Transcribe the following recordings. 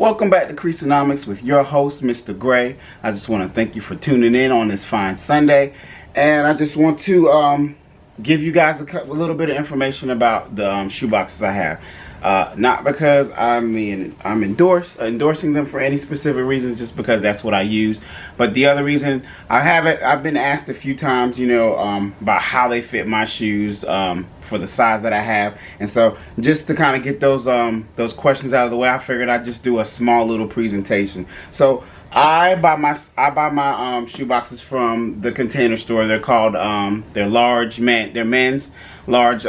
Welcome back to Creasonomics with your host, Mr. Gray. I just want to thank you for tuning in on this fine Sunday. And I just want to give you guys a little bit of information about the shoe boxes I have. Not because I'm endorsing them for any specific reasons, just because that's what I use. But the other reason I have it, I've been asked a few times, about how they fit my shoes for the size that I have. And so just to kind of get those questions out of the way, I figured I'd just do a small little presentation. So I buy my shoe boxes from the Container Store. They're called they're men's large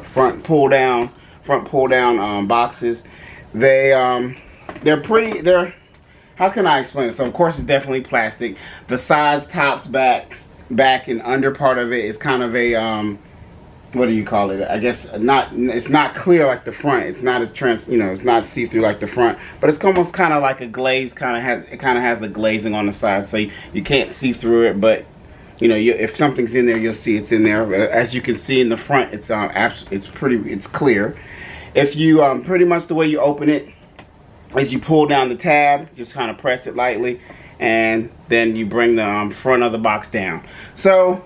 front pull down boxes. They're how can I explain it? So of course it's definitely plastic. The sides, tops, back and under part of it is kind of a what do you call it? I guess it's not clear like the front. It's not as it's not see-through like the front, but it's almost kind of like a glaze. It kind of has a glazing on the side, so you can't see through it, but if something's in there, you'll see it's in there. As you can see in the front, it's clear. If you pretty much the way you open it is you pull down the tab, just kind of press it lightly, and then you bring the front of the box down. So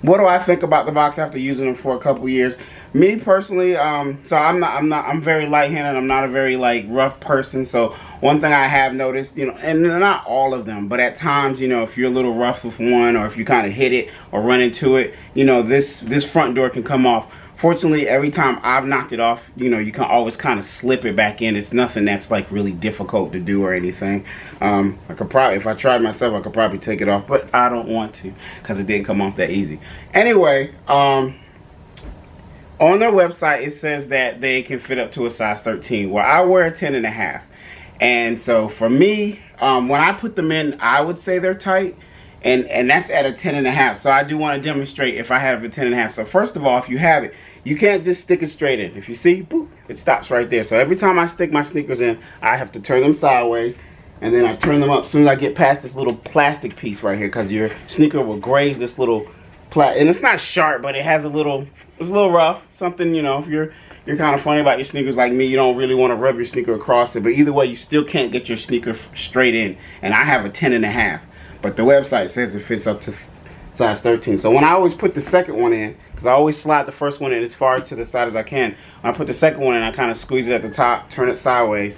what do I think about the box after using them for a couple years? Me personally, so I'm very light-handed. I'm not a very rough person. So one thing I have noticed, and not all of them, but at times, if you're a little rough with one, or if you kind of hit it or run into it, this front door can come off. Fortunately, every time I've knocked it off, you can always kind of slip it back in. It's nothing that's really difficult to do or anything. I could probably, if I tried myself, I could probably take it off, but I don't want to because it didn't come off that easy. Anyway, on their website, it says that they can fit up to a size 13. Well, I wear a 10.5. And so for me, when I put them in, I would say they're tight. And that's at a 10.5. So I do want to demonstrate if I have a 10.5. So first of all, if you have it, you can't just stick it straight in. If you see, boop, it stops right there. So every time I stick my sneakers in, I have to turn them sideways. And then I turn them up as soon as I get past this little plastic piece right here, because your sneaker will graze this little and it's not sharp, but it has it's a little rough. Something, if you're kind of funny about your sneakers like me, you don't really want to rub your sneaker across it. But either way, you still can't get your sneaker straight in. And I have a 10.5, but the website says it fits up to size 13. So when I always put the second one in, because I always slide the first one in as far to the side as I can, when I put the second one in, I kind of squeeze it at the top, turn it sideways,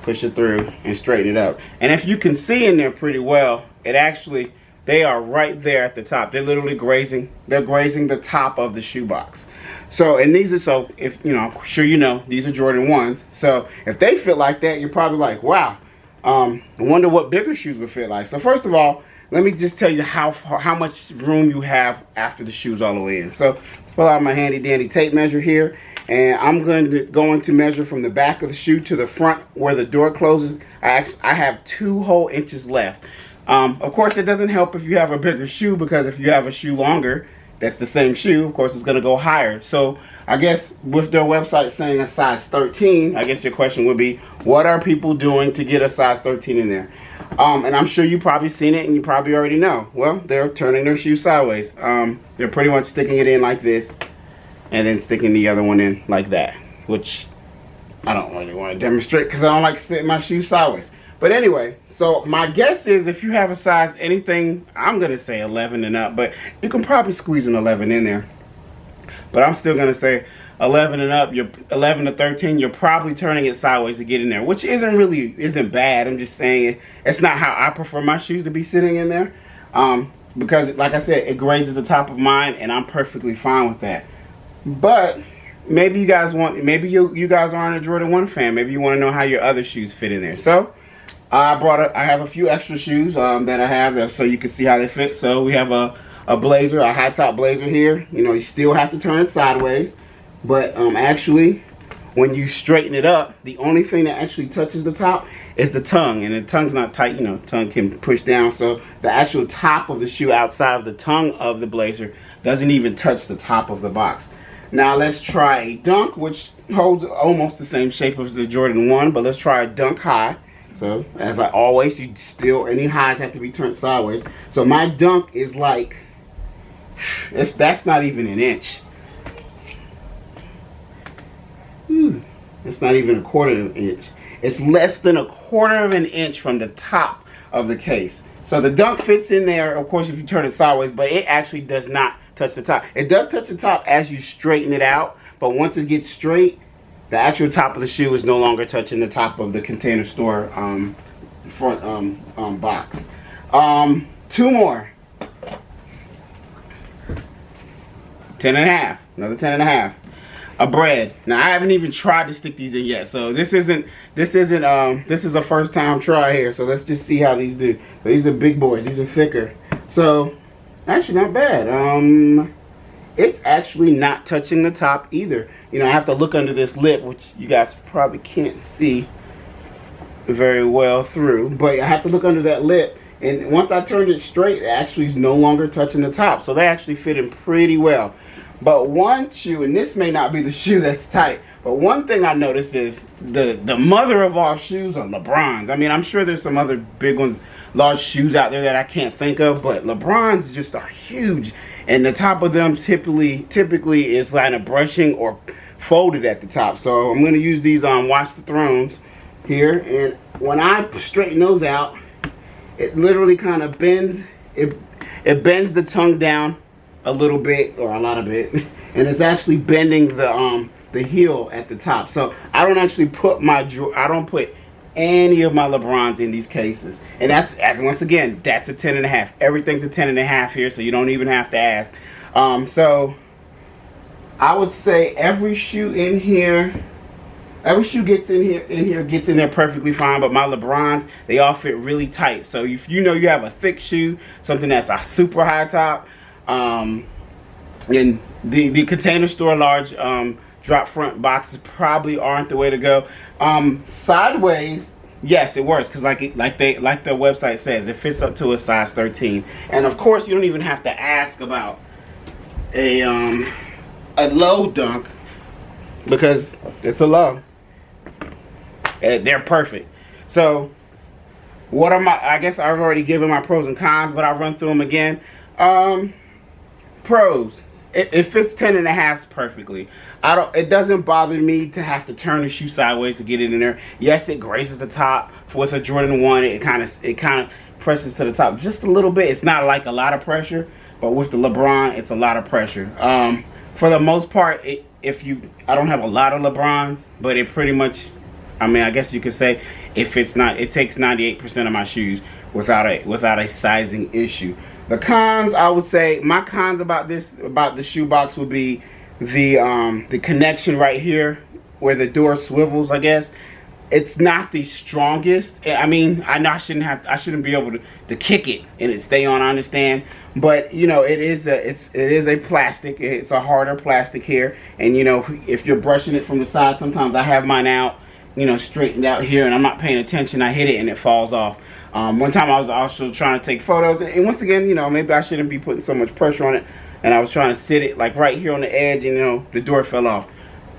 push it through, and straighten it up. And if you can see in there pretty well, they are right there at the top. They're literally grazing the top of the shoebox. So, and these are, I'm sure these are Jordan 1s. So if they fit like that, you're probably like, wow, I wonder what bigger shoes would fit like. So first of all, let me just tell you how much room you have after the shoes all the way in. So pull out my handy dandy tape measure here, and I'm going to measure from the back of the shoe to the front where the door closes. I have 2 whole inches left. Of course, it doesn't help if you have a bigger shoe, because if you have a shoe longer, that's the same shoe, of course, it's going to go higher. So I guess with their website saying a size 13, I guess your question would be, what are people doing to get a size 13 in there? And I'm sure you've probably seen it and you probably already know. Well, they're turning their shoe sideways. They're pretty much sticking it in like this and then sticking the other one in like that, which I don't really want to demonstrate because I don't like sitting my shoe sideways. But anyway, so my guess is if you have a size anything, I'm going to say 11 and up, but you can probably squeeze an 11 in there. But I'm still going to say 11 and up, you're 11 to 13, you're probably turning it sideways to get in there, which isn't bad. I'm just saying it's not how I prefer my shoes to be sitting in there. Because like I said, it grazes the top of mine and I'm perfectly fine with that. But maybe you guys you guys aren't a Jordan 1 fan. Maybe you want to know how your other shoes fit in there. So I have a few extra shoes that I have so you can see how they fit. So we have a blazer, a high top blazer here. You still have to turn it sideways, but actually when you straighten it up, the only thing that actually touches the top is the tongue, and the tongue's not tight. Tongue can push down, so the actual top of the shoe outside of the tongue of the blazer doesn't even touch the top of the box. Now let's try a dunk, which holds almost the same shape as the Jordan 1, but let's try a dunk high. So, as I always, any highs have to be turned sideways. So my dunk is that's not even an inch. It's not even a quarter of an inch. It's less than a quarter of an inch from the top of the case. So the dunk fits in there, of course, if you turn it sideways, but it actually does not touch the top. It does touch the top as you straighten it out, but once it gets straight, the actual top of the shoe is no longer touching the top of the Container Store front box. Two more. 10.5. Another 10.5. A bread. Now I haven't even tried to stick these in yet, so this is a first time try here. So let's just see how these do. But these are big boys. These are thicker. So actually not bad. It's actually not touching the top either. You know, I have to look under this lip, which you guys probably can't see very well through, but I have to look under that lip, and once I turned it straight, it actually is no longer touching the top. So they actually fit in pretty well. But one shoe, and this may not be the shoe that's tight, but one thing I noticed is the mother of all shoes are LeBrons. I mean, I'm sure there's some other big ones, large shoes out there that I can't think of, but LeBrons just are huge, and the top of them typically is kind of brushing or folded at the top. So I'm going to use these on Watch the Thrones here, and when I straighten those out, it literally kind of bends. It bends the tongue down a little bit, or a lot of it, and it's actually bending the heel at the top. So I don't actually put any of my LeBrons in these cases, and once again, that's a 10.5. Everything's a 10.5 here, so you don't even have to ask. So I would say every shoe in here. Every shoe gets gets in there perfectly fine, but my LeBrons, they all fit really tight. So if you know you have a thick shoe, something that's a super high top, and the Container Store large drop front boxes probably aren't the way to go. Sideways, yes, it works, because like the website says, it fits up to a size 13. And of course, you don't even have to ask about a low dunk, because it's a low. They're perfect. So what are my, I guess I've already given my pros and cons, but I'll run through them again. Pros, it fits 10.5s perfectly. It doesn't bother me to have to turn the shoe sideways to get it in there. Yes, it grazes the top. With a Jordan 1, it kind of presses to the top just a little bit. It's not like a lot of pressure, but with the LeBron, it's a lot of pressure. For the most part, I don't have a lot of LeBrons, but it pretty much, I mean, I guess you could say it takes 98% of my shoes without a sizing issue. The cons, I would say, my cons about the shoe box would be the connection right here where the door swivels, I guess. It's not the strongest. I mean, I know I shouldn't be able to kick it and it stay on, I understand. But you know, it is a plastic. It's a harder plastic here, and you know, if you're brushing it from the side, sometimes I have mine out, you know, straightened out here, and I'm not paying attention. I hit it and it falls off. One time I was also trying to take photos, and once again, you know, maybe I shouldn't be putting so much pressure on it, and I was trying to sit it like right here on the edge, and you know, the door fell off.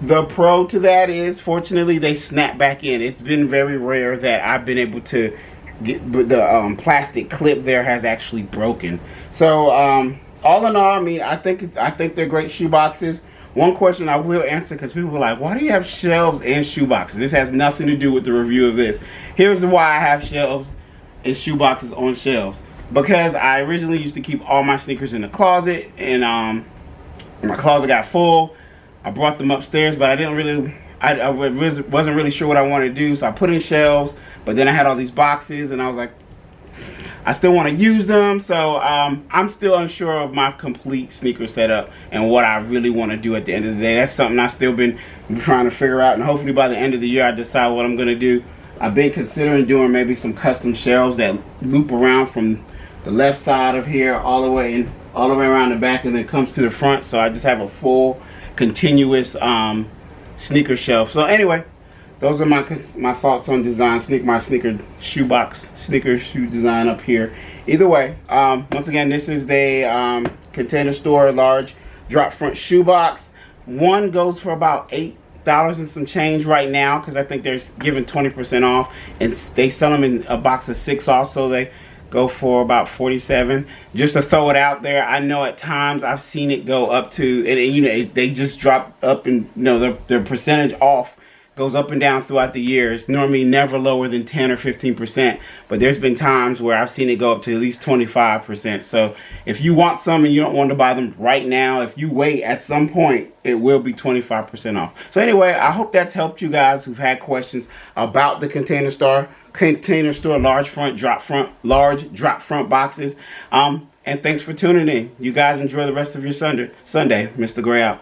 The pro to that is, fortunately, they snap back in. It's been very rare that I've been able to get the plastic clip there has actually broken. So all in all, I mean, I think they're great shoe boxes. One question I will answer, because people are like, why do you have shelves and shoe boxes? This has nothing to do with the review of this. Here's why I have shelves and shoe boxes on shelves. Because I originally used to keep all my sneakers in the closet, and my closet got full. I brought them upstairs, but I wasn't really sure what I wanted to do, so I put in shelves. But then I had all these boxes, and I was like, I still want to use them, so I'm still unsure of my complete sneaker setup and what I really want to do at the end of the day. That's something I've still been trying to figure out, and hopefully by the end of the year I decide what I'm going to do. I've been considering doing maybe some custom shelves that loop around from the left side of here all the way around the back, and then comes to the front, so I just have a full continuous sneaker shelf. So anyway, those are my thoughts on design. My sneaker shoe design up here. Either way, once again, this is the Container Store large drop front shoe box. One goes for about $8 and some change right now, because I think they're giving 20% off, and they sell them in a box of 6 also. They go for about $47. Just to throw it out there, I know at times I've seen it go up to, and you know, they just drop up, and you know, their percentage off goes up and down throughout the years. Normally never lower than 10 or 15%, but there's been times where I've seen it go up to at least 25%. So if you want some and you don't want to buy them right now, if you wait, at some point it will be 25% off. So anyway, I hope that's helped you guys who've had questions about the Container Store large drop front boxes. And thanks for tuning in. You guys enjoy the rest of your Sunday. Mr. Gray out.